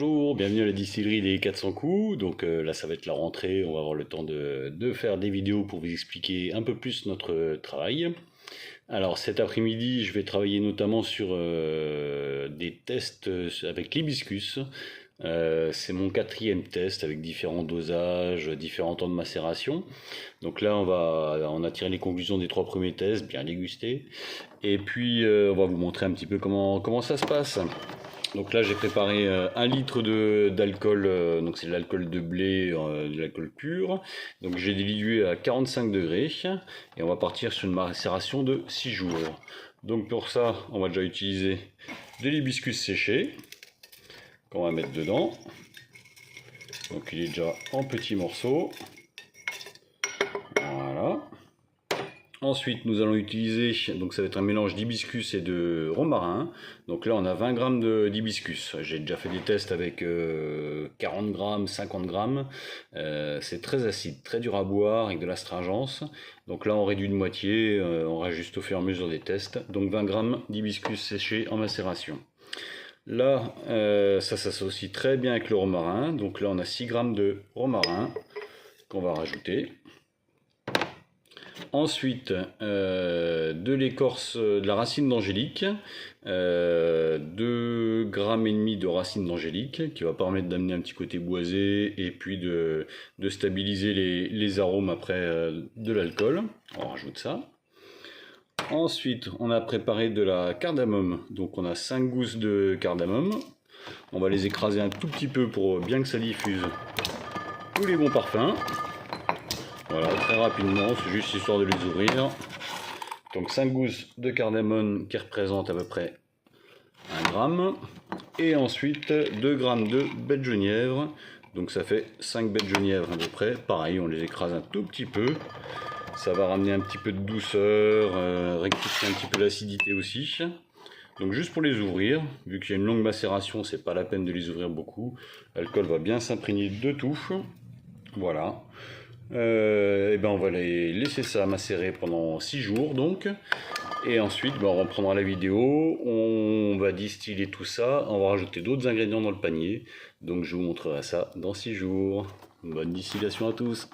Bonjour, bienvenue à la distillerie des 400 coups. Donc là, ça va être la rentrée. On va avoir le temps de faire des vidéos pour vous expliquer un peu plus notre travail. Alors cet après-midi, je vais travailler notamment sur des tests avec l'hibiscus. C'est mon quatrième test avec différents dosages, différents temps de macération. Donc là, on a tiré les conclusions des trois premiers tests, bien dégustés. Et puis, on va vous montrer un petit peu comment ça se passe. Donc là, j'ai préparé 1 litre d'alcool, donc c'est de l'alcool de blé, de l'alcool pur. Donc j'ai dilué à 45 degrés et on va partir sur une macération de 6 jours. Donc pour ça, on va déjà utiliser de l'hibiscus séché qu'on va mettre dedans. Donc il est déjà en petits morceaux. Voilà. Ensuite, nous allons utiliser, donc ça va être un mélange d'hibiscus et de romarin. Donc là, on a 20 grammes d'hibiscus. J'ai déjà fait des tests avec 40 grammes, 50 grammes. C'est très acide, très dur à boire avec de l'astringence. Donc là, on réduit de moitié, on rajuste au fur et à mesure des tests. Donc 20 grammes d'hibiscus séché en macération. Là, ça s'associe très bien avec le romarin. Donc là, on a 6 grammes de romarin qu'on va rajouter. Ensuite, de l'écorce de la racine d'angélique, 2,5 grammes de racine d'angélique qui va permettre d'amener un petit côté boisé et puis de stabiliser les arômes après de l'alcool. On rajoute ça. Ensuite, on a préparé de la cardamome, donc on a 5 gousses de cardamome. On va les écraser un tout petit peu pour bien que ça diffuse tous les bons parfums. Voilà, très rapidement, c'est juste histoire de les ouvrir. Donc 5 gousses de cardamome qui représentent à peu près 1 gramme. Et ensuite 2 grammes de baies de genièvre. Donc ça fait 5 baies de genièvre à peu près. Pareil, on les écrase un tout petit peu. Ça va ramener un petit peu de douceur, rectifier un petit peu l'acidité aussi. Donc juste pour les ouvrir, vu qu'il y a une longue macération, c'est pas la peine de les ouvrir beaucoup. L'alcool va bien s'imprégner de tout. Voilà. Et ben on va les laisser ça macérer pendant 6 jours donc. Et ensuite on reprendra la vidéo, on va distiller tout ça, on va rajouter d'autres ingrédients dans le panier. Donc je vous montrerai ça dans 6 jours. Bonne distillation à tous.